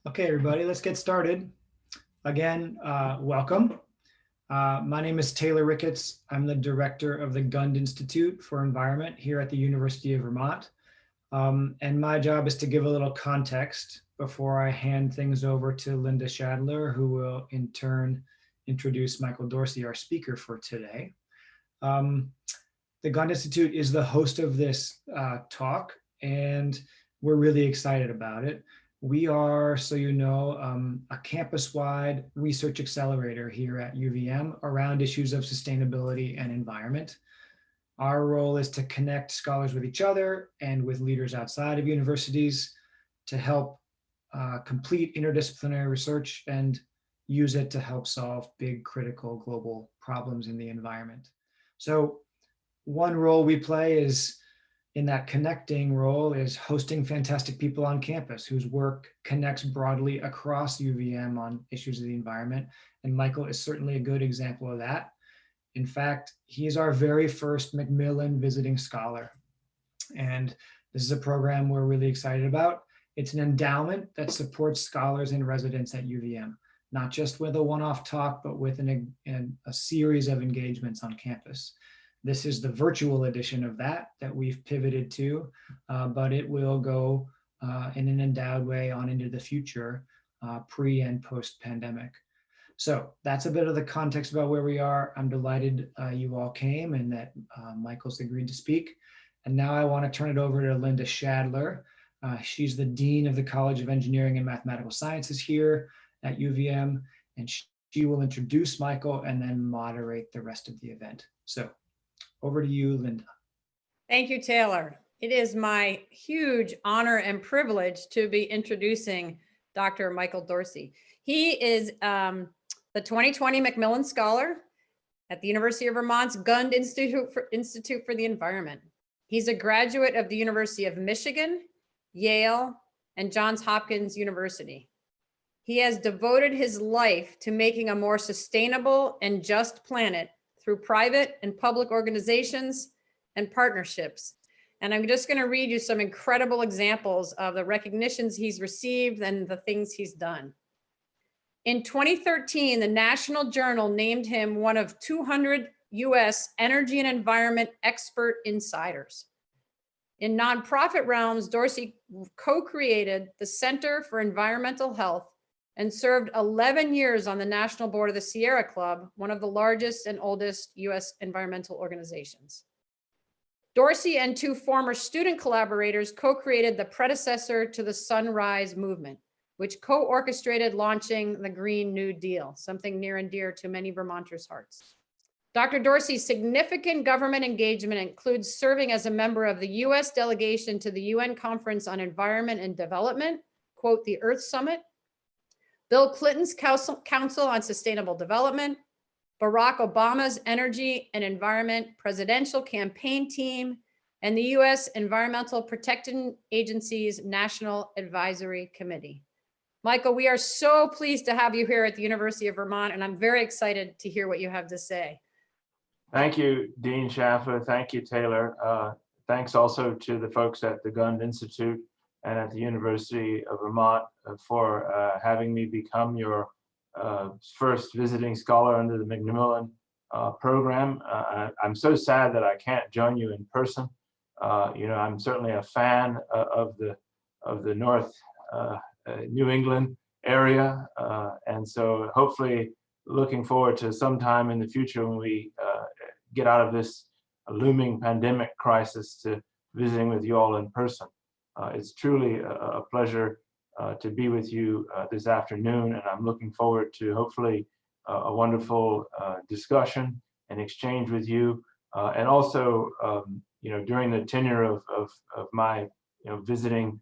Okay, everybody, let's get started. Again, welcome. My name is Taylor Ricketts. I'm the director of the Gund Institute for Environment here at the University of Vermont. And my job is to give a little context before I hand things over to Linda Shadler, who will in turn introduce Michael Dorsey, our speaker for today. The Gund Institute is the host of this talk, and we're really excited about it. We are, so you know, a campus-wide research accelerator here at UVM around issues of sustainability and environment. Our role is to connect scholars with each other and with leaders outside of universities to help complete interdisciplinary research and use it to help solve big, critical global problems in the environment. So one role we play is in that connecting role is hosting fantastic people on campus whose work connects broadly across UVM on issues of the environment. And Michael is certainly a good example of that. In fact, he is our very first Macmillan visiting scholar. And this is a program we're really excited about. It's an endowment that supports scholars and residents at UVM, not just with a one-off talk, but with a series of engagements on campus. This is the virtual edition of that we've pivoted to, but it will go in an endowed way on into the future, pre and post pandemic. So that's a bit of the context about where we are. I'm delighted you all came and that Michael's agreed to speak. And now I want to turn it over to Linda Shadler. She's the Dean of the College of Engineering and Mathematical Sciences here at UVM, and she will introduce Michael and then moderate the rest of the event. So over to you, Linda. Thank you, Taylor. It is my huge honor and privilege to be introducing Dr. Michael Dorsey. He is the 2020 Macmillan Scholar at the University of Vermont's Gund Institute for the Environment. He's a graduate of the University of Michigan, Yale, and Johns Hopkins University. He has devoted his life to making a more sustainable and just planet through private and public organizations and partnerships. And I'm just going to read you some incredible examples of the recognitions he's received and the things he's done. In 2013, the National Journal named him one of 200 US energy and environment expert insiders. In nonprofit realms, Dorsey co-created the Center for Environmental Health and served 11 years on the National Board of the Sierra Club, one of the largest and oldest US environmental organizations. Dorsey and two former student collaborators co-created the predecessor to the Sunrise Movement, which co-orchestrated launching the Green New Deal, something near and dear to many Vermonters' hearts. Dr. Dorsey's significant government engagement includes serving as a member of the US delegation to the UN Conference on Environment and Development, quote, the Earth Summit, Bill Clinton's Council on Sustainable Development, Barack Obama's Energy and Environment Presidential Campaign Team, and the US Environmental Protection Agency's National Advisory Committee. Michael, we are so pleased to have you here at the University of Vermont, and I'm very excited to hear what you have to say. Thank you, Dean Schaffler. Thank you, Taylor. Thanks also to the folks at the Gund Institute and at the University of Vermont for having me become your first visiting scholar under the Macmillan program. I'm so sad that I can't join you in person. I'm certainly a fan of the North New England area, and so hopefully looking forward to some time in the future when we get out of this looming pandemic crisis to visiting with you all in person. It's truly a pleasure to be with you this afternoon, and I'm looking forward to hopefully a wonderful discussion and exchange with you, and also during the tenure of my visiting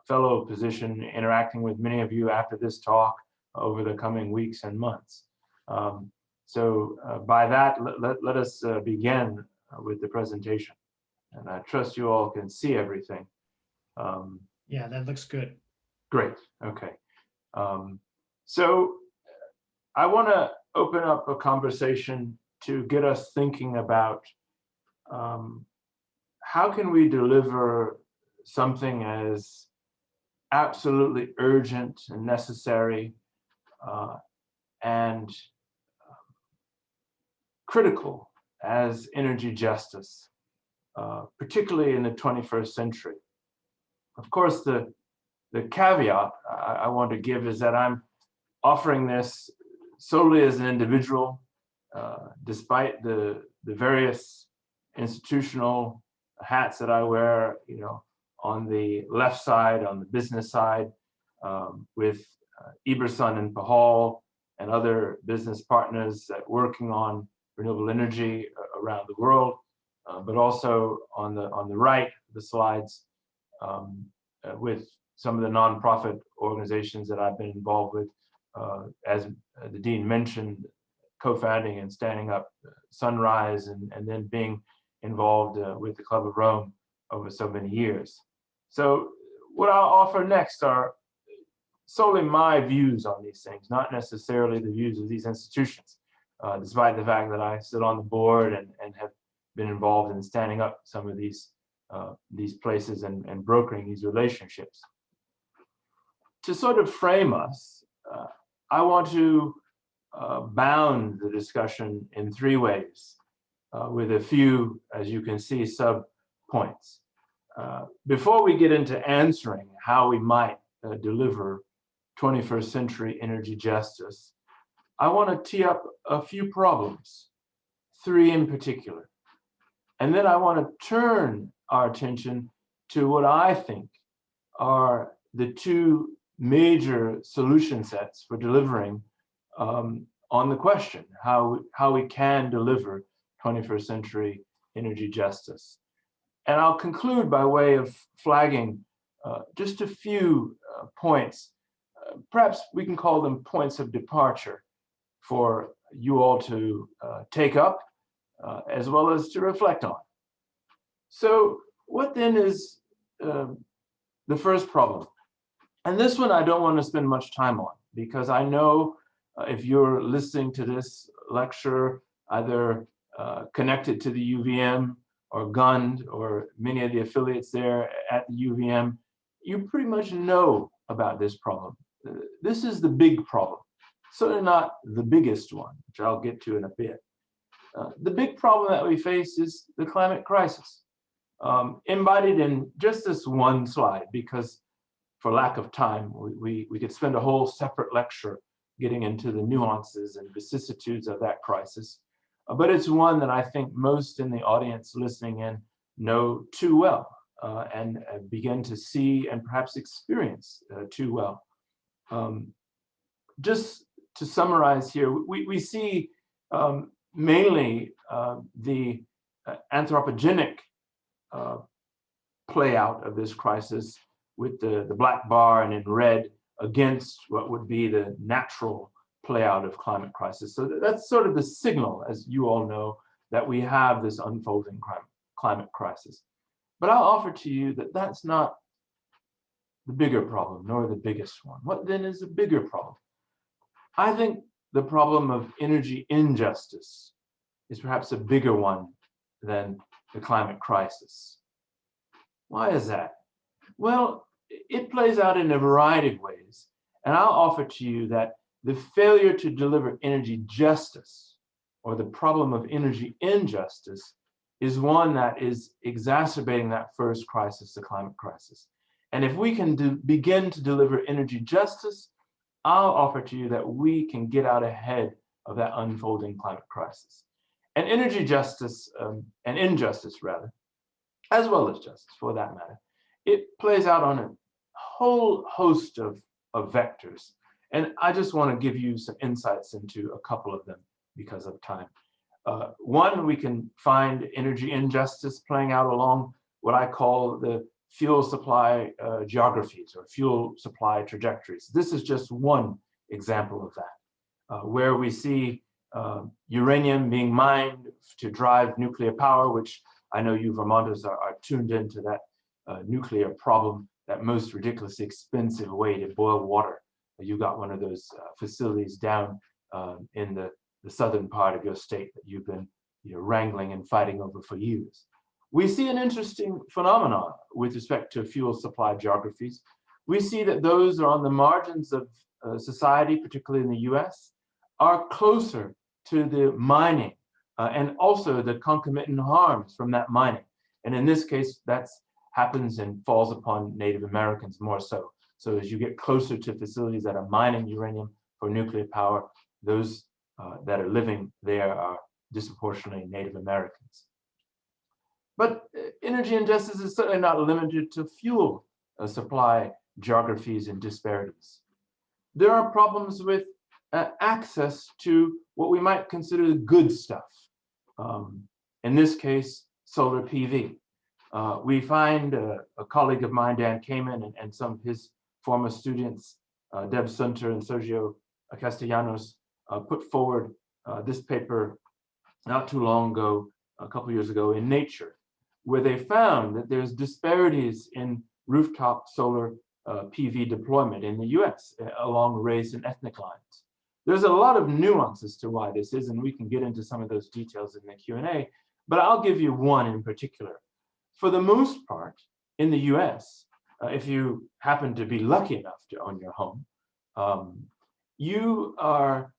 fellow position, interacting with many of you after this talk over the coming weeks and months. So by that, let us begin with the presentation, and I trust you all can see everything. Yeah, that looks good. Great. Okay. So I want to open up a conversation to get us thinking about how can we deliver something as absolutely urgent and necessary and critical as energy justice, particularly in the 21st century. Of course, the caveat I want to give is that I'm offering this solely as an individual, despite the various institutional hats that I wear, on the left side, on the business side, with Eberson and Pahal and other business partners working on renewable energy around the world, but also on the right of the slides, with some of the nonprofit organizations that I've been involved with, as the Dean mentioned, co-founding and standing up Sunrise, and then being involved with the Club of Rome over so many years. So what I'll offer next are solely my views on these things, not necessarily the views of these institutions, despite the fact that I sit on the board and have been involved in standing up some of these places and brokering these relationships. To sort of frame us, I want to bound the discussion in three ways, with a few, as you can see, sub-points. Before we get into answering how we might deliver 21st century energy justice, I want to tee up a few problems, three in particular. And then I want to turn our attention to what I think are the two major solution sets for delivering on the question, how we can deliver 21st century energy justice. And I'll conclude by way of flagging just a few points. Perhaps we can call them points of departure for you all to take up, as well as to reflect on. So what then is the first problem? And this one I don't want to spend much time on, because I know if you're listening to this lecture, either connected to the UVM or GUND or many of the affiliates there at the UVM, you pretty much know about this problem. This is the big problem, certainly not the biggest one, which I'll get to in a bit. The big problem that we face is the climate crisis, embodied in just this one slide, because for lack of time, we could spend a whole separate lecture getting into the nuances and vicissitudes of that crisis. But it's one that I think most in the audience listening in know too well, and begin to see and perhaps experience too well. Just to summarize here, we see mainly the anthropogenic play out of this crisis, with the black bar and in red against what would be the natural play out of climate crisis. So that's sort of the signal, as you all know, that we have this unfolding climate crisis. But I'll offer to you that that's not the bigger problem, nor the biggest one. What then is the bigger problem? I think the problem of energy injustice is perhaps a bigger one than the climate crisis. Why is that? Well, it plays out in a variety of ways. And I'll offer to you that the failure to deliver energy justice, or the problem of energy injustice, is one that is exacerbating that first crisis, the climate crisis. And if we can begin to deliver energy justice, I'll offer to you that we can get out ahead of that unfolding climate crisis. And energy justice, and injustice rather, as well as justice for that matter, it plays out on a whole host of vectors. And I just want to give you some insights into a couple of them because of time. One, we can find energy injustice playing out along what I call the fuel supply geographies, or fuel supply trajectories. This is just one example of that, where we see uranium being mined to drive nuclear power, which I know you Vermonters are tuned into that nuclear problem, that most ridiculously expensive way to boil water. You got one of those facilities down in the southern part of your state that you've been wrangling and fighting over for years. We see an interesting phenomenon with respect to fuel supply geographies, we see that those who are on the margins of society, particularly in the US, are closer to the mining and also the concomitant harms from that mining. And in this case, that happens and falls upon Native Americans more so. So as you get closer to facilities that are mining uranium for nuclear power, those that are living there are disproportionately Native Americans. But energy injustice is certainly not limited to fuel supply geographies and disparities. There are problems with access to what we might consider the good stuff. In this case, solar PV. We find a colleague of mine, Dan Kamen, and some of his former students, Deb Sunter and Sergio Castellanos, put forward this paper not too long ago, a couple years ago, in Nature, where they found that there's disparities in rooftop solar PV deployment in the US along race and ethnic lines. There's a lot of nuances to why this is, and we can get into some of those details in the Q&A, but I'll give you one in particular. For the most part, in the US, if you happen to be lucky enough to own your home, you are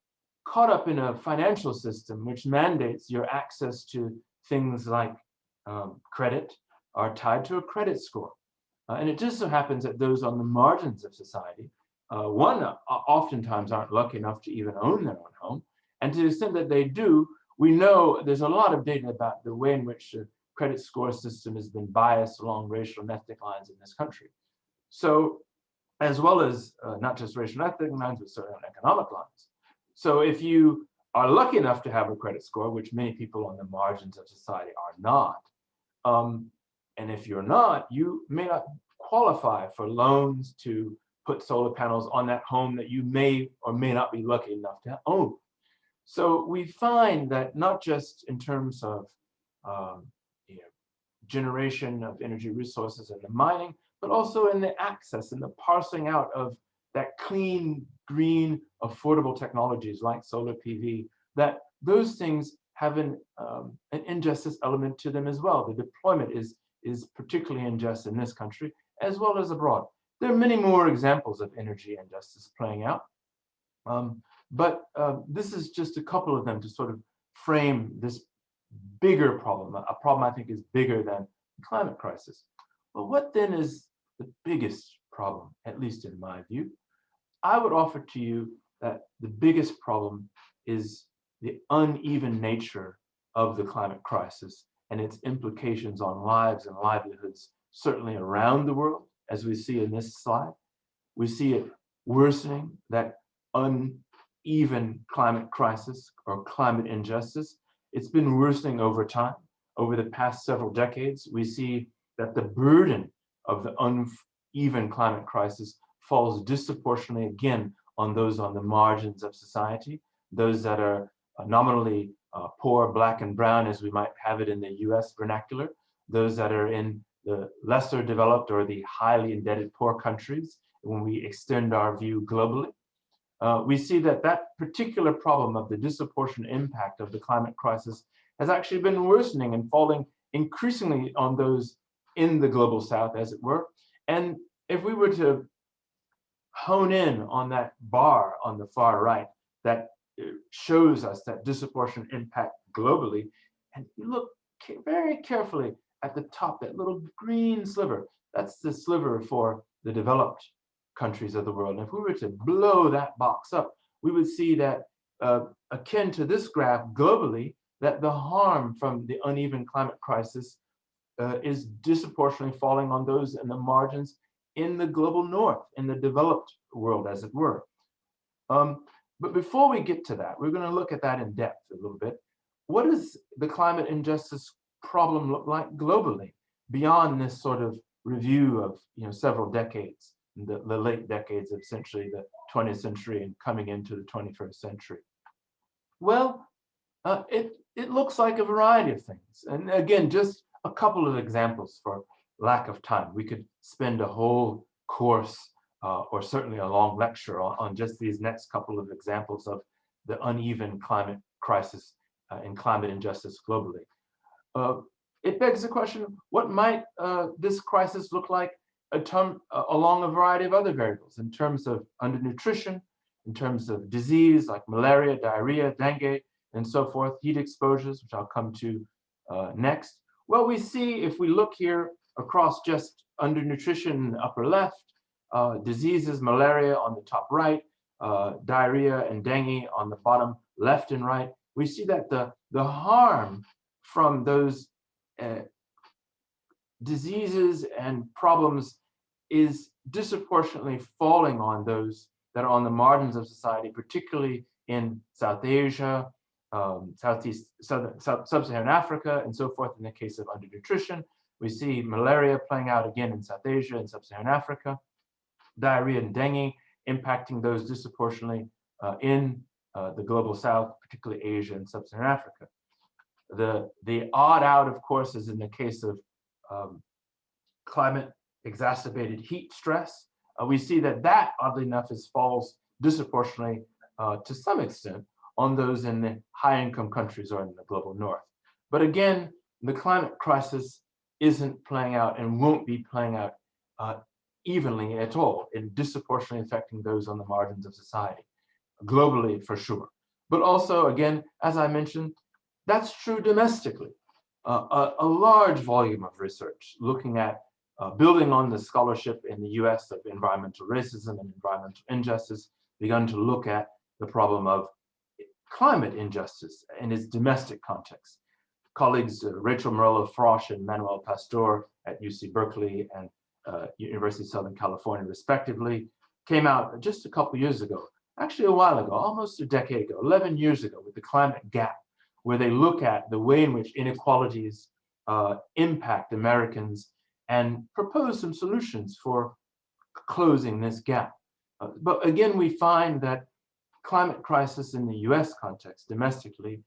caught up in a financial system which mandates your access to things like credit are tied to a credit score. And it just so happens that those on the margins of society, oftentimes aren't lucky enough to even own their own home. And to the extent that they do, we know there's a lot of data about the way in which the credit score system has been biased along racial and ethnic lines in this country. So, as well as not just racial and ethnic lines, but certain economic lines. So if you are lucky enough to have a credit score, which many people on the margins of society are not, and if you're not, you may not qualify for loans to put solar panels on that home that you may or may not be lucky enough to own. So we find that not just in terms of generation of energy resources and the mining, but also in the access and the parsing out of that clean, green, affordable technologies like solar PV, that those things have an injustice element to them as well. The deployment is particularly unjust in this country as well as abroad. There are many more examples of energy injustice playing out, but this is just a couple of them to sort of frame this bigger problem, a problem I think is bigger than the climate crisis. Well, what then is the biggest problem, at least in my view? I would offer to you that the biggest problem is the uneven nature of the climate crisis and its implications on lives and livelihoods, certainly around the world, as we see in this slide. We see it worsening, that uneven climate crisis or climate injustice. It's been worsening over time. Over the past several decades, we see that the burden of the uneven climate crisis falls disproportionately again on those on the margins of society, those that are nominally poor, black and brown, as we might have it in the US vernacular, those that are in the lesser developed or the highly indebted poor countries, when we extend our view globally. We see that that particular problem of the disproportionate impact of the climate crisis has actually been worsening and falling increasingly on those in the global south, as it were. And if we were to hone in on that bar on the far right that shows us that disproportionate impact globally, and you look very carefully at the top, that little green sliver, that's the sliver for the developed countries of the world. And if we were to blow that box up, we would see that akin to this graph globally, that the harm from the uneven climate crisis is disproportionately falling on those in the margins in the global north, in the developed world, as it were. But before we get to that, we're going to look at that in depth a little bit. What does the climate injustice problem look like globally beyond this sort of review of several decades, the late decades of essentially the 20th century and coming into the 21st century? Well, it looks like a variety of things. And again, just a couple of examples for lack of time. We could spend a whole course or certainly a long lecture on just these next couple of examples of the uneven climate crisis and climate injustice globally. It begs the question, what might this crisis look like along a variety of other variables in terms of undernutrition, in terms of disease like malaria, diarrhea, dengue, and so forth, heat exposures, which I'll come to next. Well, we see if we look here across just undernutrition in the upper left, diseases, malaria on the top right, diarrhea and dengue on the bottom left and right, we see that the harm from those diseases and problems is disproportionately falling on those that are on the margins of society, particularly in South Asia, Sub-Saharan Africa, and so forth. In the case of undernutrition, we see malaria playing out again in South Asia and Sub-Saharan Africa, diarrhea and dengue impacting those disproportionately in the global South, particularly Asia and Sub-Saharan Africa. The odd out, of course, is in the case of climate exacerbated heat stress. We see that oddly enough falls disproportionately to some extent on those in the high income countries or in the global north. But again, the climate crisis isn't playing out and won't be playing out evenly at all, in disproportionately affecting those on the margins of society, globally for sure. But also, again, as I mentioned, that's true domestically. A large volume of research looking at building on the scholarship in the US of environmental racism and environmental injustice, begun to look at the problem of climate injustice in its domestic context. Colleagues Rachel Morello-Frosch and Manuel Pastor at UC Berkeley and University of Southern California, respectively, came out just a couple years ago, actually a while ago, almost a decade ago, 11 years ago, with the climate gap, where they look at the way in which inequalities impact Americans and propose some solutions for closing this gap. But again, we find that climate crisis in the US context, domestically,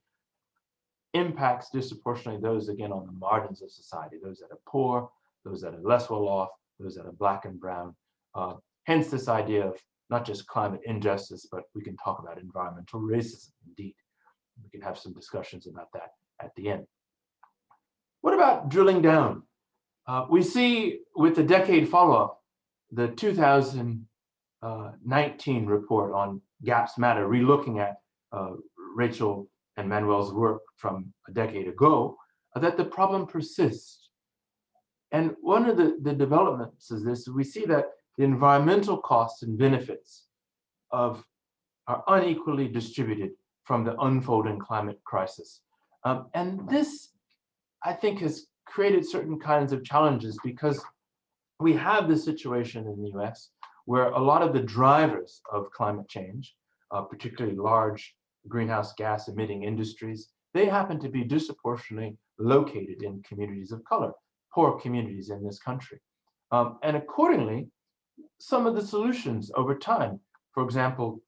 impacts disproportionately those, again, on the margins of society, those that are poor, those that are less well off, those that are Black and brown. Hence this idea of not just climate injustice, but we can talk about environmental racism, indeed. We can have some discussions about that at the end. What about drilling down? We see with the decade follow-up, the 2019 report on Gaps Matter, relooking at Rachel and Manuel's work from a decade ago, that the problem persists. And one of the developments is this: we see that the environmental costs and benefits are unequally distributed from the unfolding climate crisis. And this, I think, has created certain kinds of challenges, because we have this situation in the US where a lot of the drivers of climate change, particularly large greenhouse gas emitting industries, they happen to be disproportionately located in communities of color, poor communities in this country. And accordingly, some of the solutions over time, for example,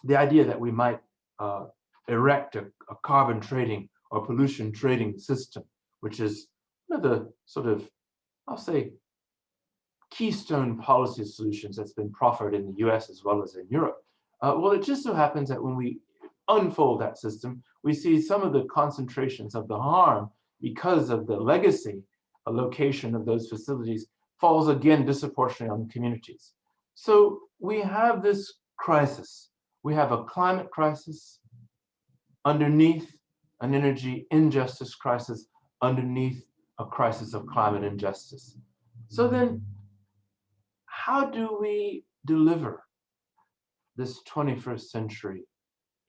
the idea that we might erect a carbon trading or pollution trading system, which is one of the sort of, I'll say, keystone policy solutions that's been proffered in the US as well as in Europe. Well, it just so happens that when we unfold that system, we see some of the concentrations of the harm, because of the legacy location of those facilities, falls again disproportionately on communities. So we have this crisis. We have a climate crisis underneath an energy injustice crisis, underneath a crisis of climate injustice. So then, how do we deliver this 21st century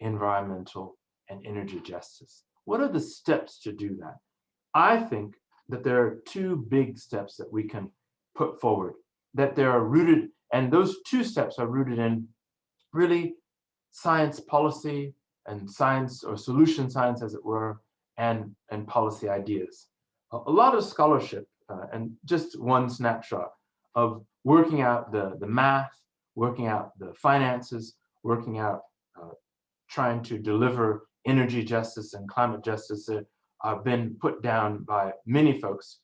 environmental and energy justice? What are the steps to do that? I think that there are two big steps that we can put forward, that they are rooted, and those two steps are rooted in really science policy and science, or solution science as it were, and policy ideas. A lot of scholarship, and just one snapshot of working out the math, working out the finances, working out trying to deliver energy justice and climate justice have been put down by many folks.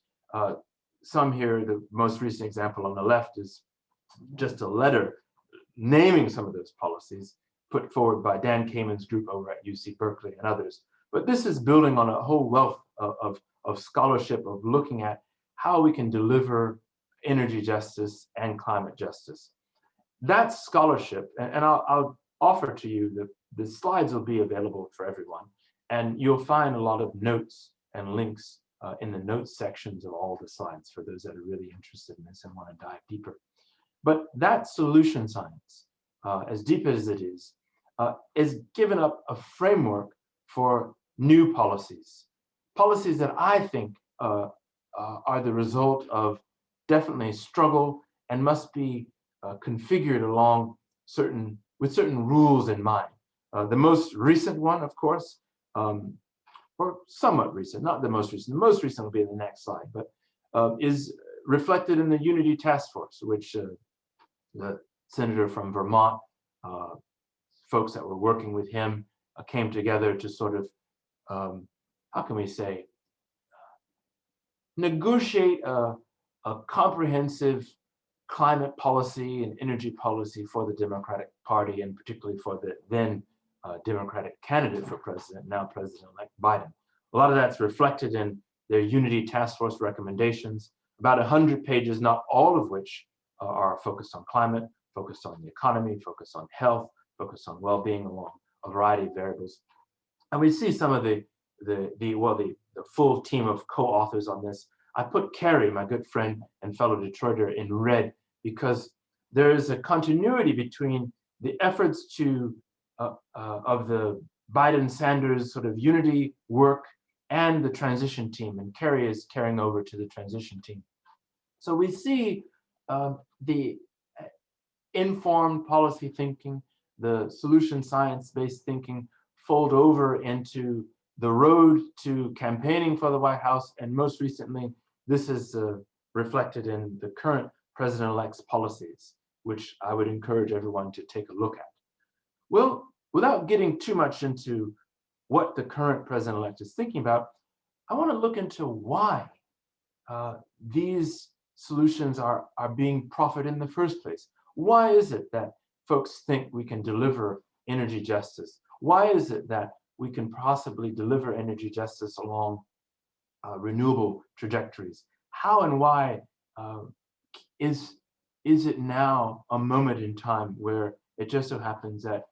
Some here, the most recent example on the left is just a letter naming some of those policies put forward by Dan Kamen's group over at UC Berkeley and others. But this is building on a whole wealth of scholarship, of looking at how we can deliver energy justice and climate justice. That scholarship, and I'll offer to you, the slides will be available for everyone, and you'll find a lot of notes and links in the notes sections of all the slides for those that are really interested in this and want to dive deeper. But that solution science, as deep as it is given up a framework for new policies that I think are the result of definitely struggle and must be configured along with certain rules in mind. The most recent one, of course, or somewhat recent, not the most recent. The most recent will be in the next slide, but is reflected in the Unity Task Force, which the senator from Vermont, folks that were working with him came together to sort of, how can we say, negotiate a comprehensive climate policy and energy policy for the Democratic Party, and particularly for the then Democratic candidate for president, now President-elect Biden. A lot of that's reflected in their Unity Task Force recommendations, about 100 pages, not all of which are focused on climate, focused on the economy, focused on health, focused on well-being along a variety of variables. And we see some of the full team of co-authors on this. I put Kerry, my good friend and fellow Detroiter, in red because there is a continuity between the efforts of the Biden-Sanders sort of unity work and the transition team, and Kerry is carrying over to the transition team. So we see the informed policy thinking, the solution science-based thinking fold over into the road to campaigning for the White House, and most recently, this is reflected in the current president-elect's policies, which I would encourage everyone to take a look at. Well, without getting too much into what the current president-elect is thinking about, I want to look into why these solutions are being proffered in the first place. Why is it that folks think we can deliver energy justice? Why is it that we can possibly deliver energy justice along renewable trajectories? How and why is it now a moment in time where it just so happens that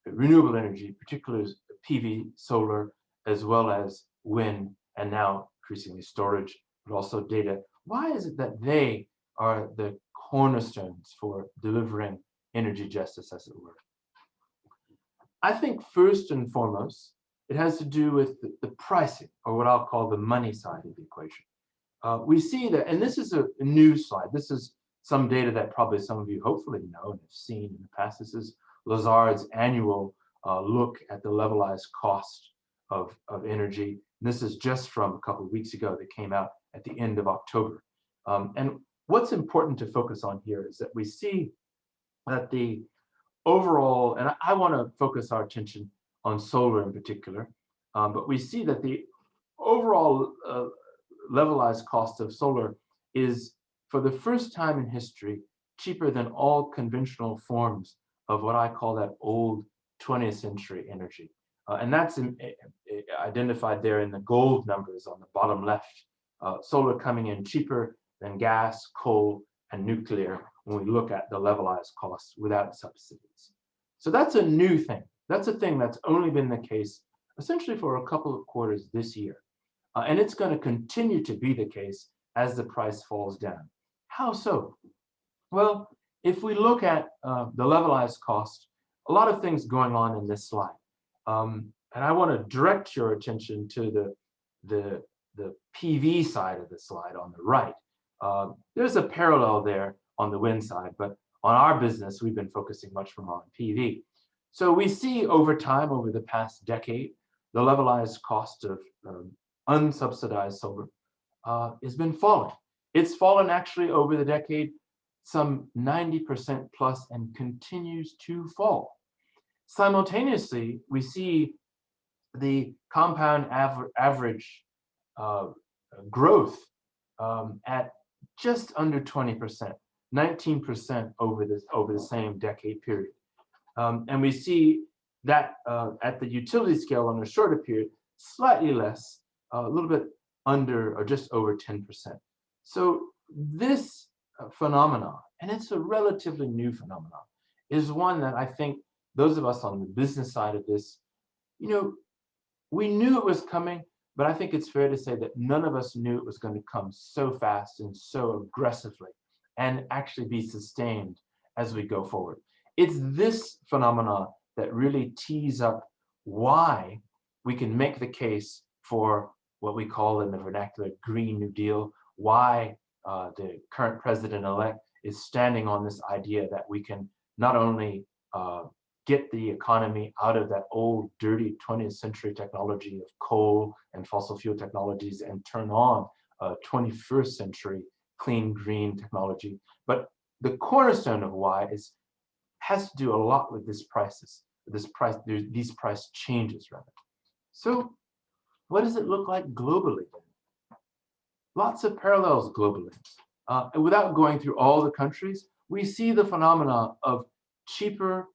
renewable energy, particularly PV, solar, as well as wind, and now increasingly storage, but also data, why is it that they are the cornerstones for delivering energy justice, as it were? I think first and foremost, it has to do with the pricing, or what I'll call the money side of the equation. We see that, and this is a new slide. This is some data that probably some of you hopefully know and have seen in the past. This is Lazard's annual look at the levelized cost of energy. And this is just from a couple of weeks ago that came out at the end of October. And what's important to focus on here is that we see that the overall, and I want to focus our attention on solar in particular, but we see that the overall levelized cost of solar is, for the first time in history, cheaper than all conventional forms of what I call that old 20th century energy. And that's identified there in the gold numbers on the bottom left. Solar coming in cheaper than gas, coal, and nuclear when we look at the levelized costs without subsidies. So that's a new thing. That's a thing that's only been the case essentially for a couple of quarters this year. And it's going to continue to be the case as the price falls down. How so? Well, if we look at the levelized cost, a lot of things going on in this slide. And I want to direct your attention to the PV side of the slide on the right. There's a parallel there on the wind side, but on our business, we've been focusing much more on PV. So we see over time, over the past decade, the levelized cost of unsubsidized solar has been falling. It's fallen actually over the decade some 90% plus and continues to fall. Simultaneously, we see the compound average growth at just under 20%, 19% over the same decade period. And we see that at the utility scale on a shorter period, slightly less, a little bit under or just over 10%. So this phenomenon, and it's a relatively new phenomenon, is one that I think those of us on the business side of this, we knew it was coming, but I think it's fair to say that none of us knew it was going to come so fast and so aggressively and actually be sustained as we go forward. It's this phenomenon that really tees up why we can make the case for what we call in the vernacular Green New Deal, why the current president-elect is standing on this idea that we can not only get the economy out of that old, dirty 20th century technology of coal and fossil fuel technologies and turn on 21st century clean, green technology. But the cornerstone of why has to do a lot with these price changes, rather. So what does it look like globally? Lots of parallels globally. And without going through all the countries, we see the phenomena of cheaper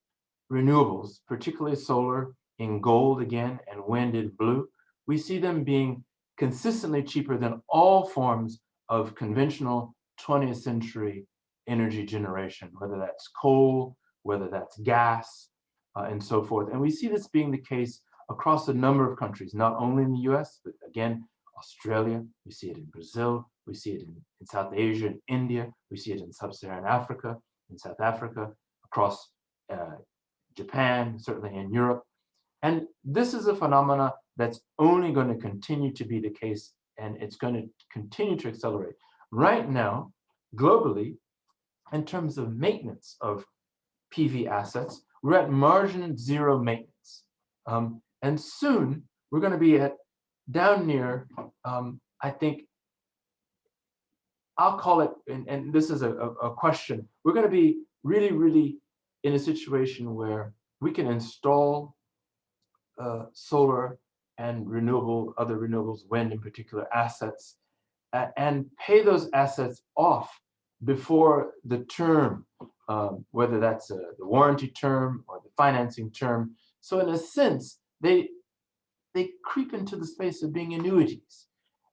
renewables, particularly solar in gold again and wind in blue. We see them being consistently cheaper than all forms of conventional 20th century energy generation, whether that's coal, whether that's gas, and so forth. And we see this being the case across a number of countries, not only in the US, but again, Australia, we see it in Brazil, we see it in South Asia and India, we see it in sub-Saharan Africa, in South Africa, across Japan, certainly in Europe. And this is a phenomena that's only going to continue to be the case, and it's going to continue to accelerate. Right now, globally, in terms of maintenance of PV assets, we're at margin zero maintenance. And soon, we're going to be at down near, I think, I'll call it, and this is a question, we're going to be really, really in a situation where we can install solar and other renewables, wind in particular, assets, and pay those assets off before the term, whether that's the warranty term or the financing term. So in a sense, they creep into the space of being annuities.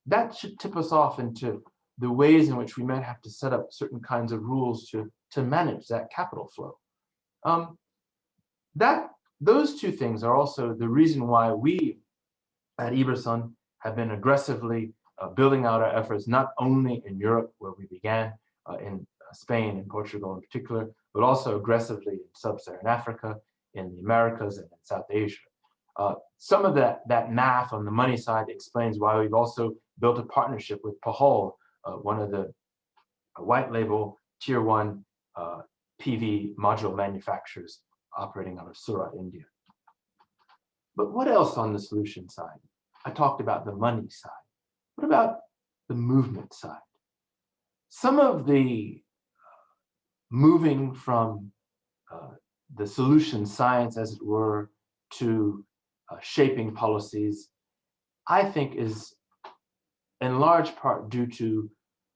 That should tip us off into the ways in which we might have to set up certain kinds of rules to manage that capital flow. Those two things are also the reason why we at Iberson have been aggressively building out our efforts, not only in Europe, where we began, in Spain and Portugal in particular, but also aggressively in sub-Saharan Africa, in the Americas, and in South Asia. Some of that math on the money side explains why we've also built a partnership with Pahol, one of the white label tier 1 PV module manufacturers operating out of Surat, India. But what else on the solution side? I talked about the money side. What about the movement side? Some of the moving from the solution science, as it were, to shaping policies, I think is in large part due to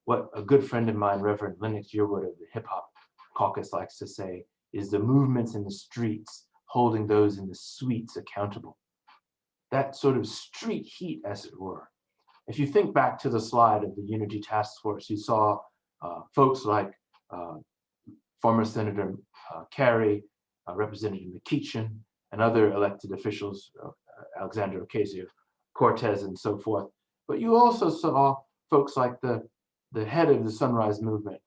what a good friend of mine, Reverend Lennox Yearwood of the Hip Hop Caucus likes to say, is the movements in the streets holding those in the suites accountable. That sort of street heat, as it were. If you think back to the slide of the Unity Task Force, you saw folks like former Senator Kerry, Representative McKeachin, and other elected officials, Alexandria Ocasio-Cortez and so forth. But you also saw folks like the head of the Sunrise Movement,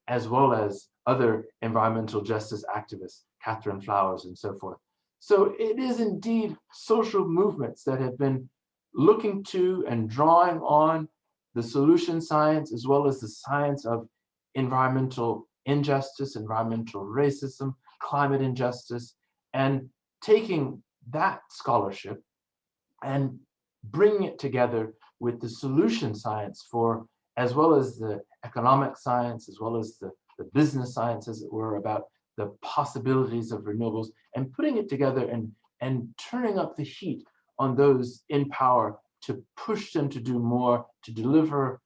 as well as other environmental justice activists, Catherine Flowers and so forth. So it is indeed social movements that have been looking to and drawing on the solution science, as well as the science of environmental injustice, environmental racism, climate injustice, and taking that scholarship and bringing it together with the solution science for, as well as the economic science, as well as the business science, as it were, about the possibilities of renewables, and putting it together and turning up the heat on those in power to push them to do more, to deliver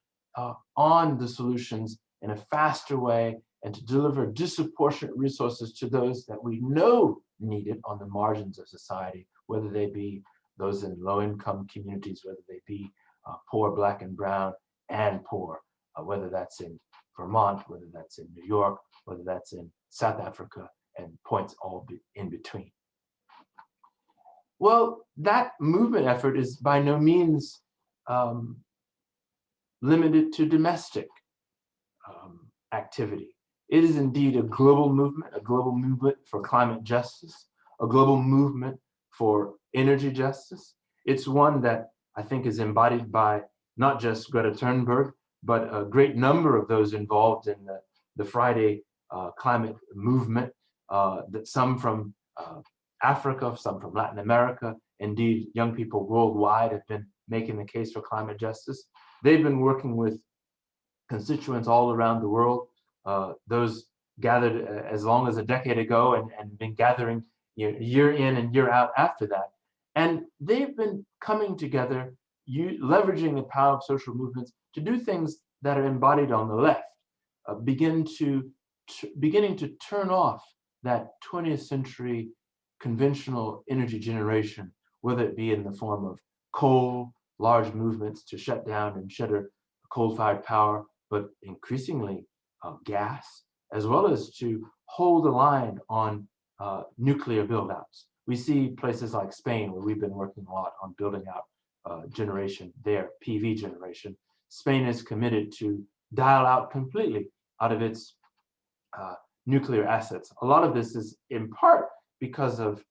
on the solutions in a faster way, and to deliver disproportionate resources to those that we know need it on the margins of society, whether they be those in low-income communities, whether they be poor, Black and brown, and poor, whether that's in Vermont, whether that's in New York, whether that's in South Africa, and points all in between. Well, that movement effort is by no means limited to domestic activity. It is indeed a global movement for climate justice, a global movement for energy justice. It's one that I think is embodied by not just Greta Thunberg, but a great number of those involved in the Friday climate movement, that some from Africa, some from Latin America, indeed young people worldwide have been making the case for climate justice. They've been working with constituents all around the world, those gathered as long as a decade ago and been gathering year in and year out after that. And they've been coming together, leveraging the power of social movements to do things that are embodied on the left, beginning to turn off that 20th century conventional energy generation, whether it be in the form of coal, large movements to shut down and shutter coal-fired power, but increasingly gas, as well as to hold the line on nuclear build-outs. We see places like Spain, where we've been working a lot on building out generation there, PV generation. Spain is committed to dial out completely out of its nuclear assets. A lot of this is in part because of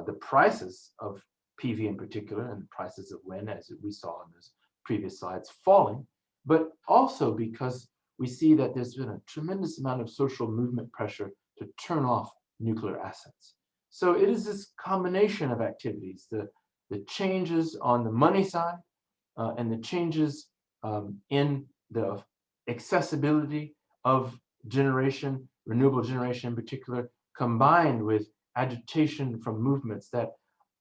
the prices of PV in particular, and the prices of wind, as we saw in those previous slides, falling, but also because we see that there's been a tremendous amount of social movement pressure to turn off nuclear assets. So it is this combination of activities, the changes on the money side and the changes in the accessibility of generation, renewable generation in particular, combined with agitation from movements that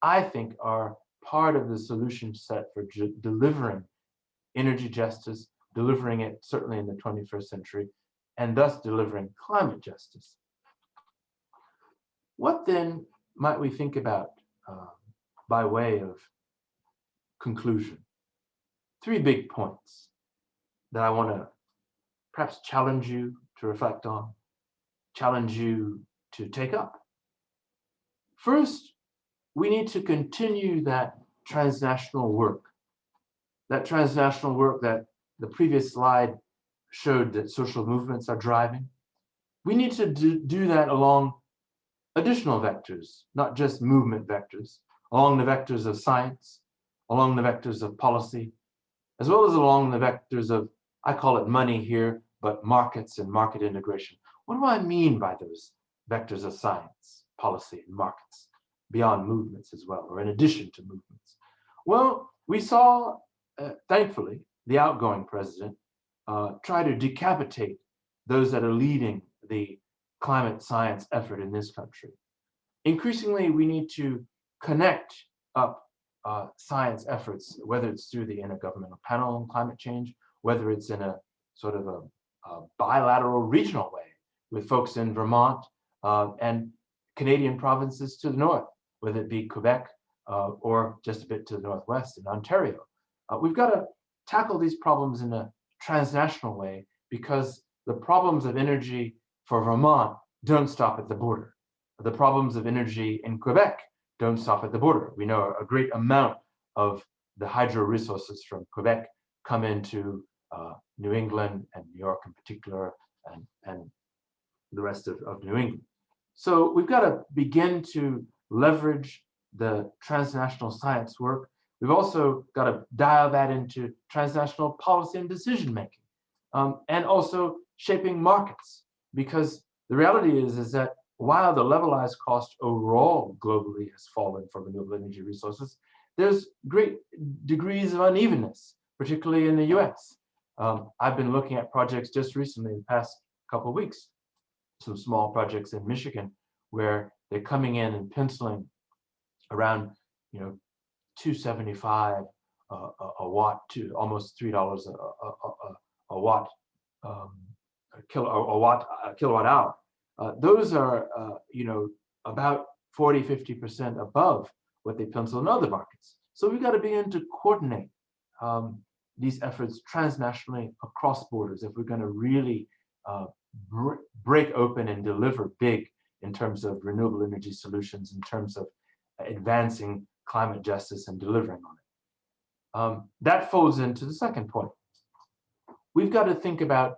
I think are part of the solution set for delivering energy justice, delivering it certainly in the 21st century, and thus delivering climate justice. What then might we think about by way of conclusion? 3 big points that I want to perhaps challenge you to reflect on, challenge you to take up. First, we need to continue that transnational work. That transnational work that the previous slide showed that social movements are driving. We need to do that along additional vectors, not just movement vectors, along the vectors of science, along the vectors of policy, as well as along the vectors of, I call it money here, but markets and market integration. What do I mean by those vectors of science, policy, and markets, beyond movements as well, or in addition to movements? Well, we saw, thankfully, the outgoing president try to decapitate those that are leading the climate science effort in this country. Increasingly, we need to connect up science efforts, whether it's through the Intergovernmental Panel on Climate Change, whether it's in a sort of a bilateral regional way with folks in Vermont and Canadian provinces to the north, whether it be Quebec or just a bit to the northwest in Ontario. We've got to tackle these problems in a transnational way, because the problems of energy for Vermont don't stop at the border. The problems of energy in Quebec don't stop at the border. We know a great amount of the hydro resources from Quebec come into New England and New York in particular, and the rest of New England. So we've got to begin to leverage the transnational science work. We've also got to dial that into transnational policy and decision making, and also shaping markets, because the reality is that while the levelized cost overall globally has fallen for renewable energy resources, there's great degrees of unevenness, particularly in the US. I've been looking at projects just recently in the past couple of weeks, some small projects in Michigan, where they're coming in and penciling around, $2.75 a watt to almost $3 a watt, kilowatt hour. Those are, about 40–50% above what they pencil in other markets. So we've got to begin to coordinate these efforts transnationally across borders if we're going to really break open and deliver big in terms of renewable energy solutions, in terms of advancing climate justice and delivering on it. That folds into the second point. We've got to think about,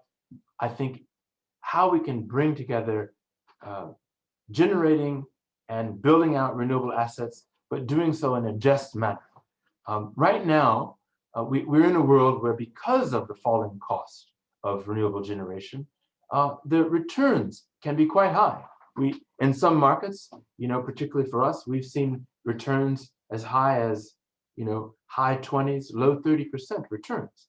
I think, how we can bring together generating and building out renewable assets, but doing so in a just manner. Right now, we're in a world where, because of the falling cost of renewable generation, the returns can be quite high. In some markets, particularly for us, we've seen returns as high as, high 20s, low 30% returns.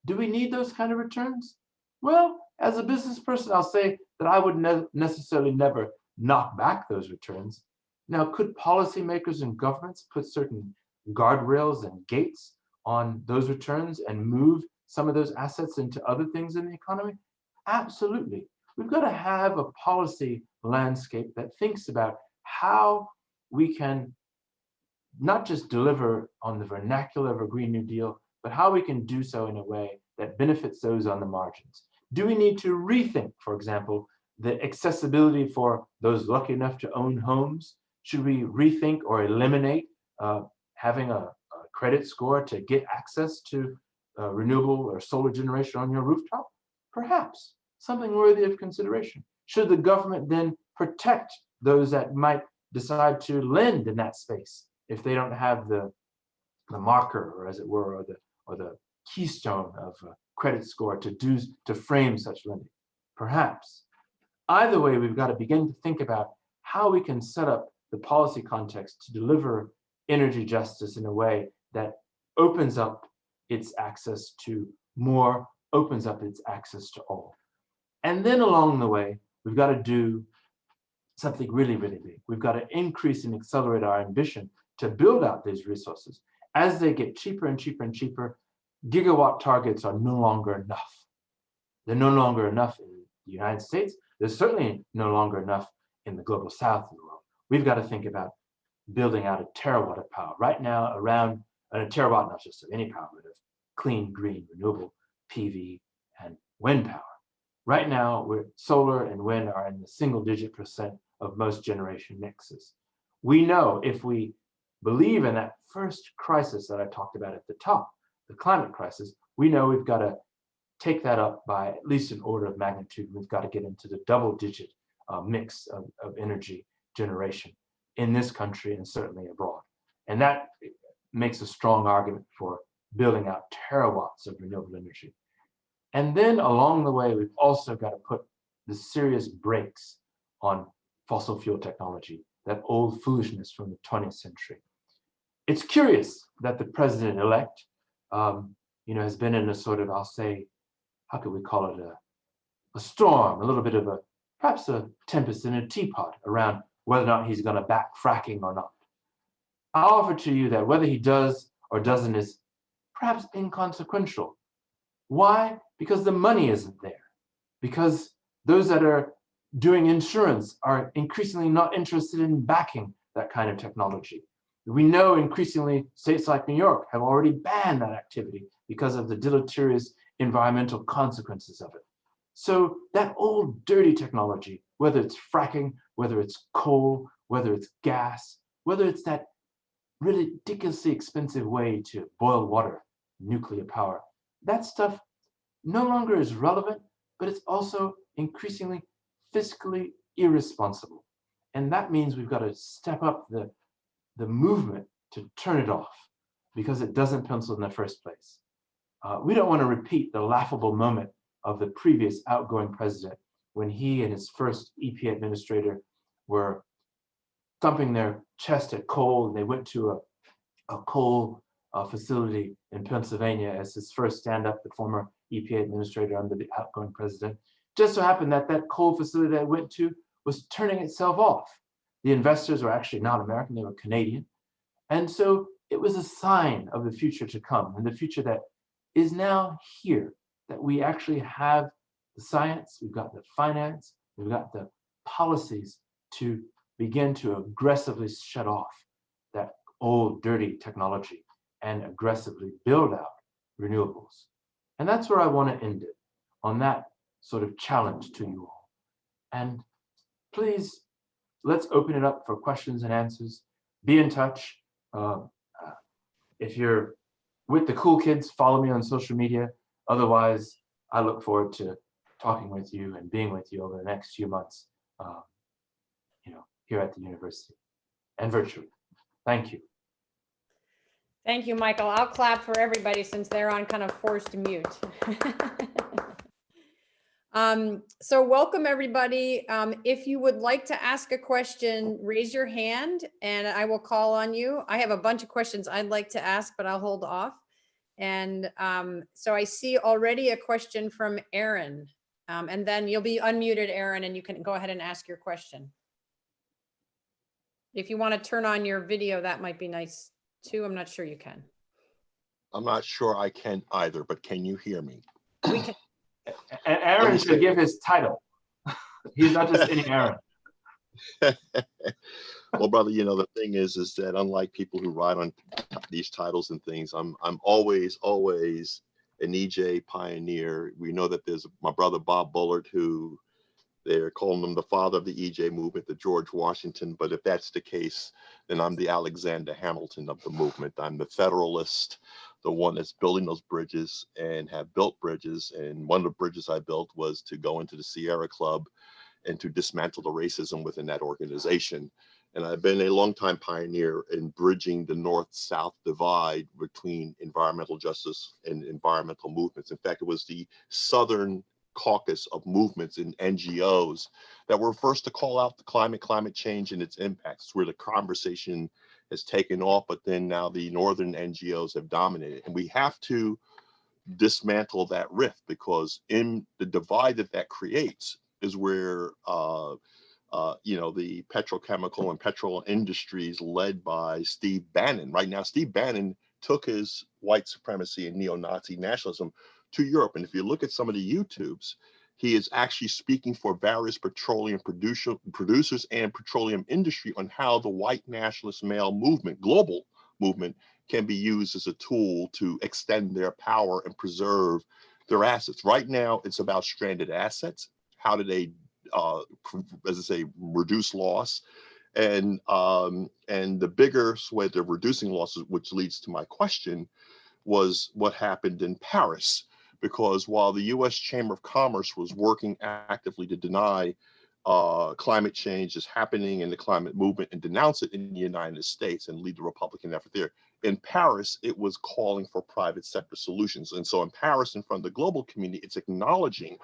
Do we need those kind of returns? Well, as a business person, I'll say that I would necessarily never knock back those returns. Now, could policymakers and governments put certain guardrails and gates on those returns and move some of those assets into other things in the economy? Absolutely. We've got to have a policy landscape that thinks about how we can not just deliver on the vernacular of a Green New Deal, but how we can do so in a way that benefits those on the margins. Do we need to rethink, for example, the accessibility for those lucky enough to own homes? Should we rethink or eliminate having a credit score to get access to renewable or solar generation on your rooftop? Perhaps something worthy of consideration. Should the government then protect those that might decide to lend in that space if they don't have the marker, or as it were, or the keystone of a credit score to frame such lending? Perhaps. Either way, we've got to begin to think about how we can set up the policy context to deliver energy justice in a way that opens up its access to more, opens up its access to all. And then along the way, we've got to do something really, really big. We've got to increase and accelerate our ambition to build out these resources. As they get cheaper and cheaper and cheaper, gigawatt targets are no longer enough. They're no longer enough in the United States. They're certainly no longer enough in the global south of the world. We've got to think about building out a terawatt of power. Right now, around a terawatt, not just of any power, but of clean, green, renewable PV and wind power. Right now, solar and wind are in the single-digit % of most generation mixes. We know if we believe in that first crisis that I talked about at the top, the climate crisis, we know we've got to take that up by at least an order of magnitude. We've got to get into the double-digit mix of energy generation in this country and certainly abroad. And that makes a strong argument for building out terawatts of renewable energy. And then along the way, we've also got to put the serious brakes on fossil fuel technology, that old foolishness from the 20th century. It's curious that the president-elect, has been in a sort of, I'll say, how could we call it, a storm, a little bit of perhaps a tempest in a teapot around whether or not he's going to back fracking or not. I offer to you that whether he does or doesn't is perhaps inconsequential. Why? Because the money isn't there. Because those that are doing insurance are increasingly not interested in backing that kind of technology. We know increasingly states like New York have already banned that activity because of the deleterious environmental consequences of it. So that old dirty technology, whether it's fracking, whether it's coal, whether it's gas, whether it's that ridiculously expensive way to boil water, nuclear power, that stuff no longer is relevant, but it's also increasingly fiscally irresponsible. And that means we've got to step up the movement to turn it off because it doesn't pencil in the first place. We don't want to repeat the laughable moment of the previous outgoing president when he and his first EPA administrator were thumping their chest at coal, and they went to a coal facility in Pennsylvania as his first stand-up, the former EPA administrator under the outgoing president. Just so happened that that coal facility they went to was turning itself off. The investors were actually not American, they were Canadian. And so it was a sign of the future to come, and the future that is now here, that we actually have the science, we've got the finance, we've got the policies to begin to aggressively shut off that old dirty technology and aggressively build out renewables. And that's where I want to end it, on that sort of challenge to you all. And please, let's open it up for questions and answers. Be in touch. If you're with the cool kids, follow me on social media. Otherwise, I look forward to talking with you and being with you over the next few months, here at the university and virtually. Thank you. Thank you, Michael. I'll clap for everybody since they're on kind of forced mute. So welcome everybody. If you would like to ask a question, raise your hand and I will call on you. I have a bunch of questions I'd like to ask, but I'll hold off. And so I see already a question from Aaron. And then you'll be unmuted, Aaron, and you can go ahead and ask your question. If you want to turn on your video, that might be nice too. I'm not sure you can. I'm not sure I can either, but can you hear me? We can. And Aaron should give his title. He's not just any Aaron. Well, brother, the thing is that unlike people who ride on these titles and things, I'm always an EJ pioneer. We know that there's my brother Bob Bullard, who they're calling him the father of the EJ movement, the George Washington. But if that's the case, then I'm the Alexander Hamilton of the movement. I'm the Federalist, the one that's building those bridges and have built bridges. And one of the bridges I built was to go into the Sierra Club and to dismantle the racism within that organization. And I've been a longtime pioneer in bridging the North-South divide between environmental justice and environmental movements. In fact, it was the Southern caucus of movements and NGOs that were first to call out the climate change and its impacts, where the conversation has taken off, but then now the Northern NGOs have dominated. And we have to dismantle that rift, because in the divide that creates is where the petrochemical and petrol industries led by Steve Bannon. Right now, Steve Bannon took his white supremacy and neo-Nazi nationalism to Europe. And if you look at some of the YouTubes, he is actually speaking for various petroleum producers and petroleum industry on how the white nationalist male movement, global movement, can be used as a tool to extend their power and preserve their assets. Right now, it's about stranded assets. How do they, as I say, reduce loss? And the bigger way they're reducing losses, which leads to my question, was what happened in Paris. Because while the U.S. Chamber of Commerce was working actively to deny climate change is happening in the climate movement and denounce it in the United States and lead the Republican effort there, in Paris, it was calling for private sector solutions. And so in Paris, in front of the global community, it's acknowledging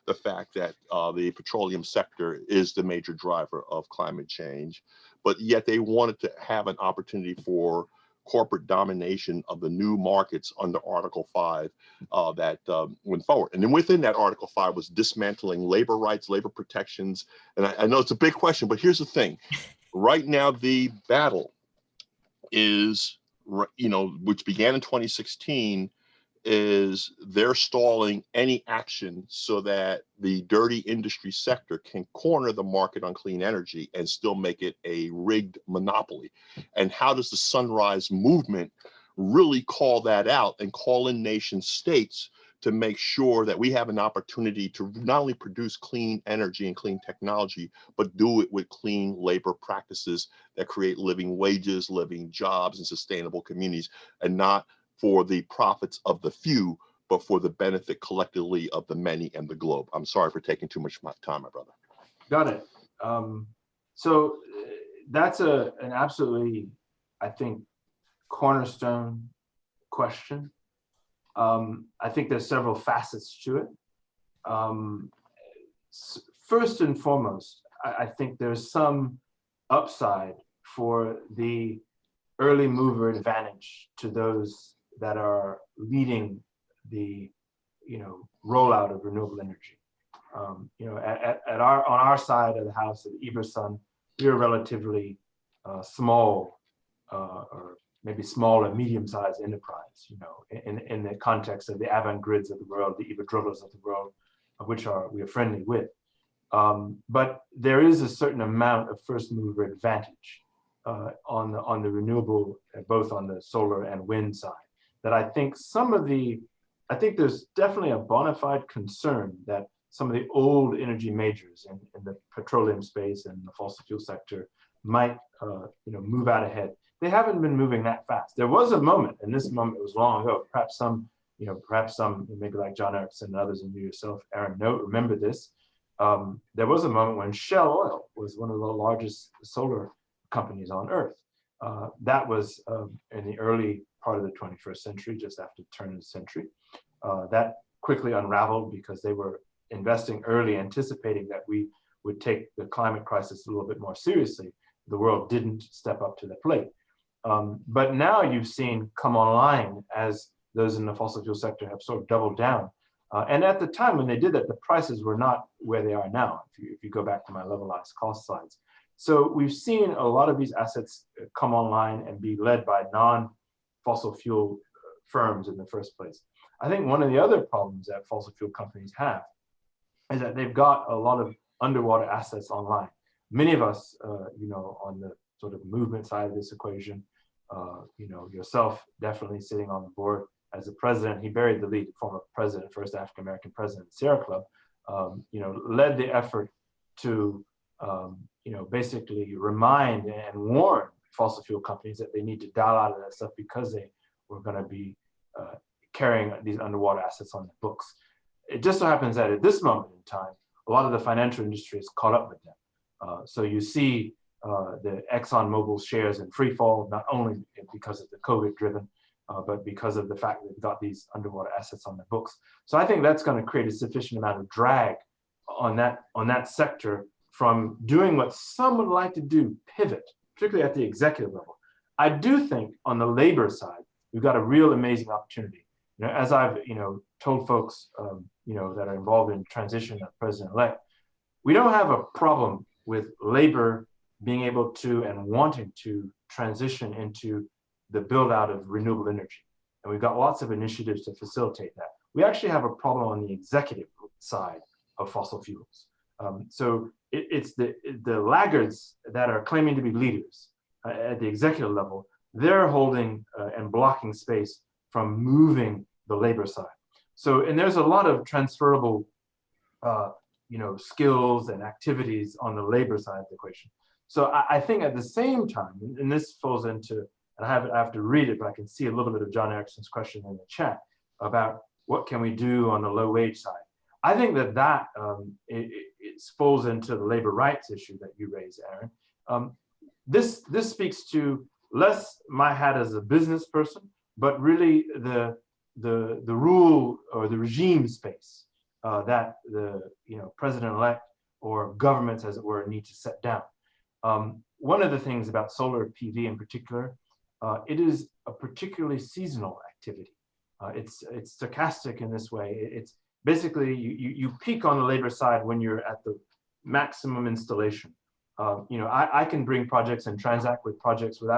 the fact that the petroleum sector is the major driver of climate change, but yet they wanted to have an opportunity for corporate domination of the new markets under Article 5 that went forward. And then within that Article 5 was dismantling labor rights, labor protections. And I know it's a big question, but here's the thing. Right now, the battle is, which began in 2016, is they're stalling any action so that the dirty industry sector can corner the market on clean energy and still make it a rigged monopoly. And how does the Sunrise Movement really call that out and call in nation states to make sure that we have an opportunity to not only produce clean energy and clean technology, but do it with clean labor practices that create living wages, living jobs, and sustainable communities, and not for the profits of the few, but for the benefit collectively of the many and the globe. I'm sorry for taking too much of my time, my brother. Got it. So that's an absolutely, I think, cornerstone question. I think there's several facets to it. First and foremost, I think there's some upside for the early mover advantage to those that are leading the rollout of renewable energy. On our side of the house at Eberson, we're relatively small, or maybe small and medium-sized enterprise, in the context of the Avangrids of the world, the Iberdrolas of the world, of which we are friendly with. But there is a certain amount of first mover advantage on the renewable, both on the solar and wind side, that I think there's definitely a bona fide concern that some of the old energy majors in the petroleum space and the fossil fuel sector might move out ahead. They haven't been moving that fast. There was a moment, and this moment was long ago. Perhaps some maybe like John Erickson and others, and you yourself, Aaron, remember this. There was a moment when Shell Oil was one of the largest solar companies on Earth. That was in the early part of the 21st century, just after the turn of the century. That quickly unraveled because they were investing early, anticipating that we would take the climate crisis a little bit more seriously. The world didn't step up to the plate. But now you've seen come online as those in the fossil fuel sector have sort of doubled down. And at the time when they did that, the prices were not where they are now, if you go back to my levelized cost slides. So we've seen a lot of these assets come online and be led by non-fossil fuel firms in the first place. I think one of the other problems that fossil fuel companies have is that they've got a lot of underwater assets online. Many of us, on the sort of movement side of this equation, yourself definitely sitting on the board as the president, he buried the lead, former president, first African-American president of the Sierra Club, led the effort to, basically remind and warn fossil fuel companies that they need to dial out of that stuff because they were going to be carrying these underwater assets on their books. It just so happens that at this moment in time, a lot of the financial industry is caught up with them. So you see the ExxonMobil shares in free fall, not only because of the COVID driven, but because of the fact that they've got these underwater assets on their books. So I think that's going to create a sufficient amount of drag on that sector from doing what some would like to do, pivot, particularly at the executive level. I do think on the labor side, we've got a real amazing opportunity. As I've told folks that are involved in transition of president-elect, we don't have a problem with labor being able to and wanting to transition into the build out of renewable energy. And we've got lots of initiatives to facilitate that. We actually have a problem on the executive side of fossil fuels. So it's the laggards that are claiming to be leaders at the executive level. They're holding and blocking space from moving the labor side. So, and there's a lot of transferable, skills and activities on the labor side of the equation. So I think at the same time, and this falls into, and I have to read it, but I can see a little bit of John Erickson's question in the chat about what can we do on the low wage side. I think that it falls into the labor rights issue that you raised, Aaron. This speaks to less my hat as a business person, but really the rule or the regime space that the president-elect or governments, as it were, need to set down. One of the things about solar PV in particular, it is a particularly seasonal activity. It's stochastic in this way. It's basically you peak on the labor side when you're at the maximum installation. I can bring projects and transact with projects with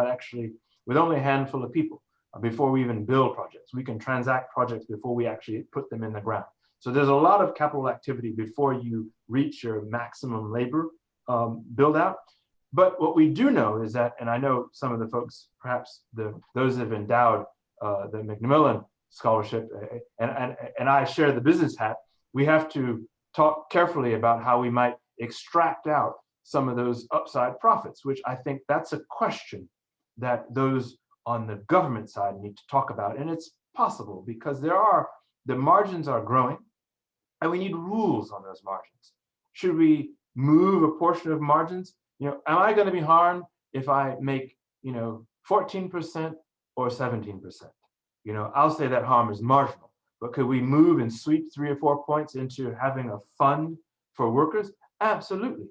only a handful of people before we even build projects. We can transact projects before we actually put them in the ground. So there's a lot of capital activity before you reach your maximum labor build out. But what we do know is that, and I know some of the folks, perhaps those that have endowed the Macmillan Scholarship, and I share the business hat, we have to talk carefully about how we might extract out some of those upside profits, which I think that's a question that those on the government side need to talk about. And it's possible because the margins are growing and we need rules on those margins. Should we move a portion of margins? Am I going to be harmed if I make 14% or 17%? I'll say that harm is marginal, but could we move and sweep 3 or 4 points into having a fund for workers? Absolutely.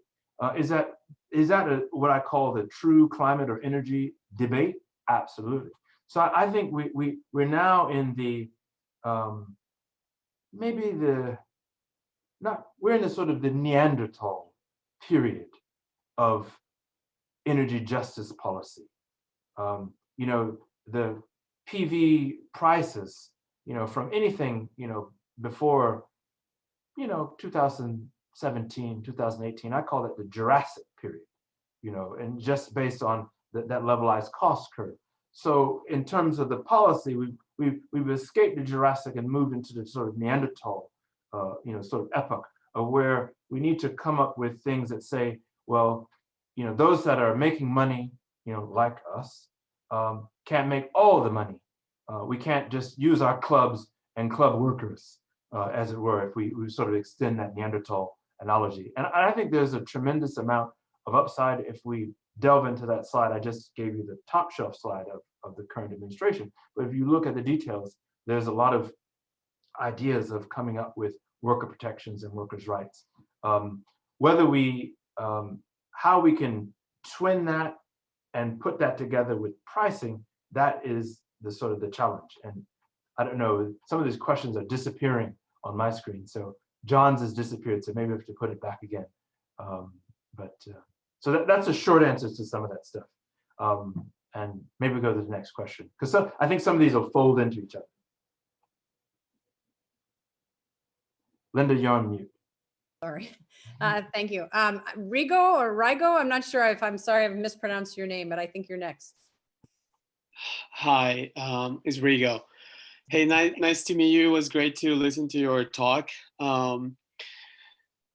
Is that what I call the true climate or energy debate? Absolutely. So I think we're now in the we're in the sort of the Neanderthal period of energy justice policy. The PV prices, from anything, before, 2017, 2018, I call it the Jurassic period, and just based on that levelized cost curve. So in terms of the policy, we've escaped the Jurassic and moved into the sort of Neanderthal, sort of epoch where we need to come up with things that say, well, those that are making money, like us, can't make all the money. We can't just use our clubs and club workers, as it were, if we sort of extend that Neanderthal analogy. And I think there's a tremendous amount of upside if we delve into that slide. I just gave you the top shelf slide of the current administration. But if you look at the details, there's a lot of ideas of coming up with worker protections and workers' rights. Whether we, how we can twin that and put that together with pricing, that is the sort of the challenge. And I don't know, some of these questions are disappearing on my screen. So John's has disappeared, so maybe we have to put it back again. So that's a short answer to some of that stuff. And maybe we go to the next question, because I think some of these will fold into each other. Linda, you're on mute. Sorry. Thank you. Rigo or Rigo, I'm not sure if I'm sorry I've mispronounced your name, but I think you're next. Hi, it's Rigo. Hey, nice to meet you. It was great to listen to your talk.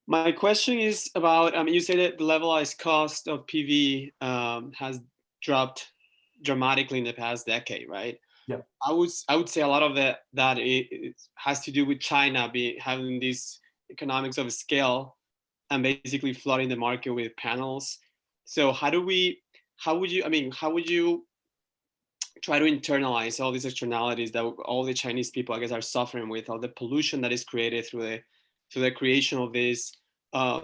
My question is about, you said that the levelized cost of PV has dropped dramatically in the past decade, right? Yeah. I would say a lot of that it has to do with China having these economics of scale and basically flooding the market with panels. So how would you try to internalize all these externalities that all the Chinese people, I guess, are suffering with, all the pollution that is created through the creation of these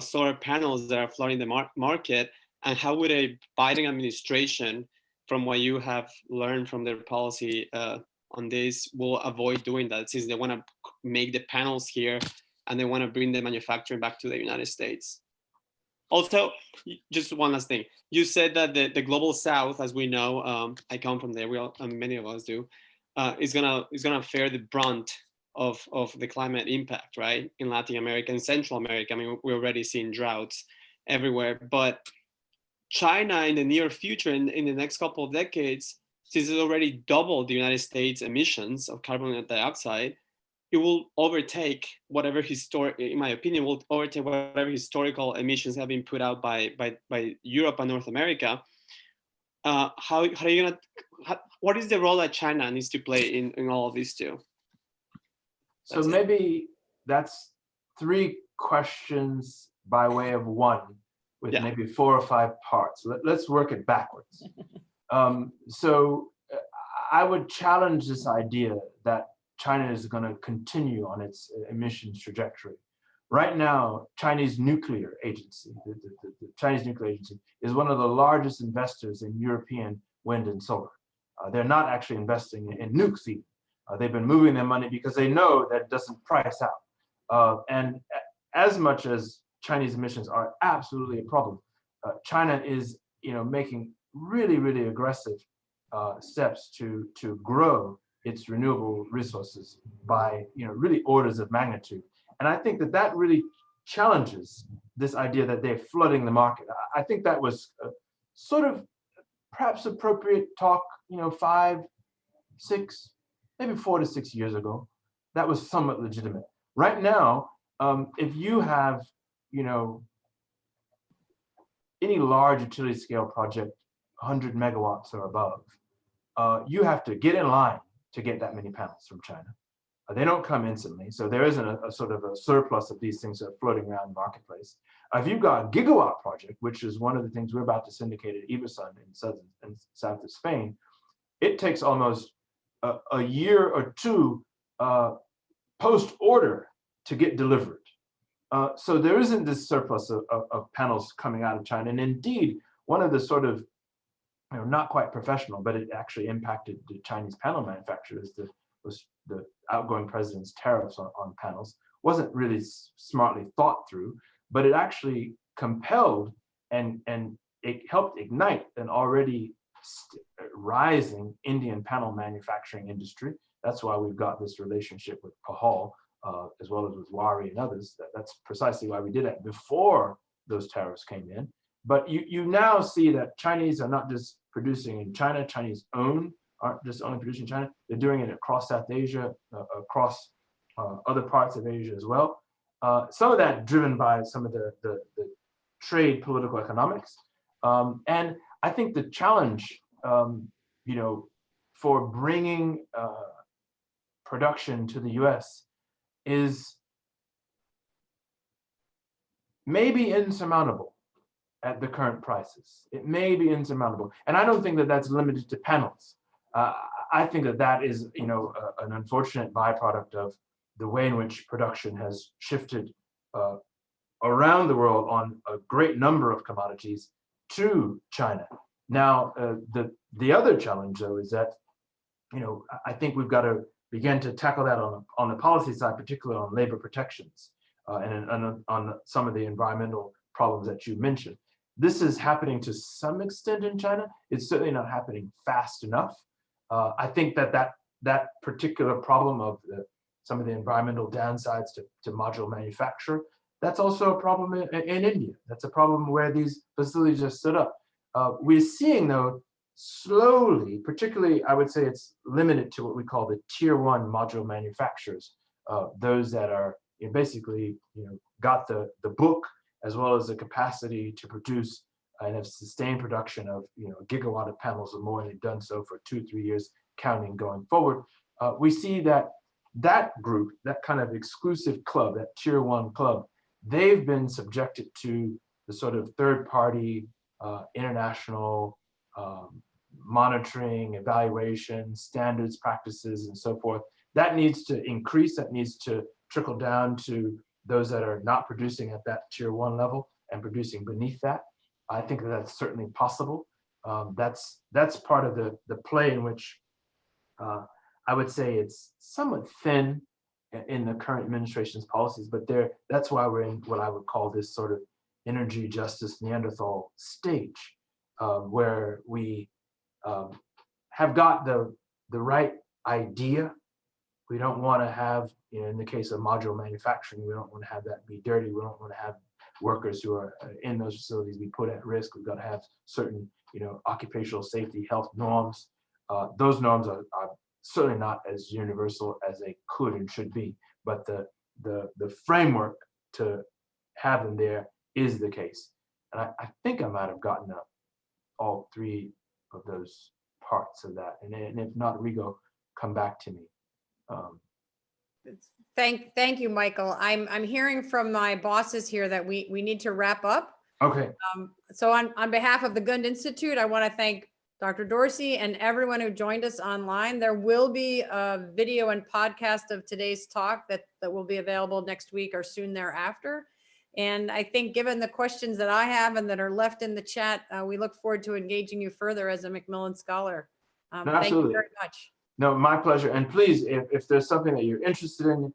solar panels that are flooding the market, and how would a Biden administration, from what you have learned from their policy on this, will avoid doing that, since they want to make the panels here and they want to bring the manufacturing back to the United States? Also, just one last thing. You said that the global South, as we know, I come from there, many of us do, is gonna fare the brunt of the climate impact, right? In Latin America and Central America. I mean, we're already seeing droughts everywhere, but China in the near future, in the next couple of decades, since it's already doubled the United States emissions of carbon dioxide, it will overtake whatever in my opinion, will overtake whatever historical emissions have been put out by Europe and North America. What is the role that China needs to play in all of these two? So maybe that's 3 questions by way of one, with maybe 4 or 5 parts. Let's work it backwards. So I would challenge this idea that China is going to continue on its emissions trajectory. Right now, Chinese nuclear agency, the Chinese nuclear agency, is one of the largest investors in European wind and solar. They're not actually investing in nukes even. They've been moving their money because they know that it doesn't price out. And as much as Chinese emissions are absolutely a problem, China is, making really, really aggressive steps to grow its renewable resources by, really orders of magnitude. And I think that really challenges this idea that they're flooding the market. I think that was sort of perhaps appropriate talk, 5, 6, maybe 4 to 6 years ago. That was somewhat legitimate. Right now, if you have, any large utility scale project, 100 megawatts or above, you have to get in line to get that many panels from China. They don't come instantly, so there isn't a sort of a surplus of these things that are floating around the marketplace. If you've got a gigawatt project, which is one of the things we're about to syndicate at Ibersun in south of Spain, it takes almost a year or 2 post-order to get delivered. So there isn't this surplus of panels coming out of China. And indeed, one of the sort of, not quite professional, but it actually impacted the Chinese panel manufacturers, was the outgoing president's tariffs on panels. Wasn't really smartly thought through, but it actually compelled and it helped ignite an already rising Indian panel manufacturing industry. That's why we've got this relationship with Pahal, as well as with Wari and others. That's precisely why we did it before those tariffs came in. But you now see that Chinese are not just producing in China, Chinese aren't just only producing in China, they're doing it across South Asia, across other parts of Asia as well. some of that driven by some of the trade political economics. And I think the challenge, for bringing production to the US is maybe insurmountable at the current prices. It may be insurmountable. And I don't think that that's limited to panels. I think that that is, an unfortunate byproduct of the way in which production has shifted around the world on a great number of commodities to China. Now, the other challenge, though, is that, I think we've got to begin to tackle that on the policy side, particularly on labor protections and on some of the environmental problems that you mentioned. This is happening to some extent in China. It's certainly not happening fast enough. I think that particular problem of some of the environmental downsides to module manufacture, that's also a problem in India. That's a problem where these facilities are stood up. We're seeing, though, slowly, particularly, I would say it's limited to what we call the tier 1 module manufacturers, those that are basically got the book as well as the capacity to produce and have sustained production of a gigawatt of panels or more, and they've done so for 2-3 years, counting going forward. We see that group, that kind of exclusive club, that tier 1 club, they've been subjected to the sort of third-party international monitoring, evaluation, standards, practices, and so forth. That needs to increase. That needs to trickle down to those that are not producing at that tier 1 level and producing beneath that. I think that that's certainly possible. That's part of the play in which I would say it's somewhat thin in the current administration's policies, but that's why we're in what I would call this sort of energy justice Neanderthal stage, where we have got the right idea. We don't want to have, in the case of module manufacturing, we don't want to have that be dirty. We don't want to have workers who are in those facilities be put at risk. We've got to have certain, occupational safety, health norms. Those norms are certainly not as universal as they could and should be, but the framework to have them there is the case. And I think I might have gotten up all 3 of those parts of that. And if not, Rigo, come back to me. Thank you, Michael. I'm hearing from my bosses here that we need to wrap up. Okay. So on behalf of the Gund Institute, I want to thank Dr. Dorsey and everyone who joined us online. There will be a video and podcast of today's talk that will be available next week or soon thereafter. And I think given the questions that I have and that are left in the chat, we look forward to engaging you further as a Macmillan Scholar. No, thank you very much. No, my pleasure. And please, if there's something that you're interested in,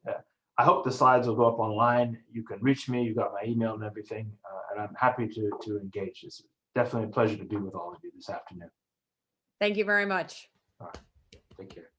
I hope the slides will go up online. You can reach me. You've got my email and everything, and I'm happy to engage. It's definitely a pleasure to be with all of you this afternoon. Thank you very much. All right. Take care.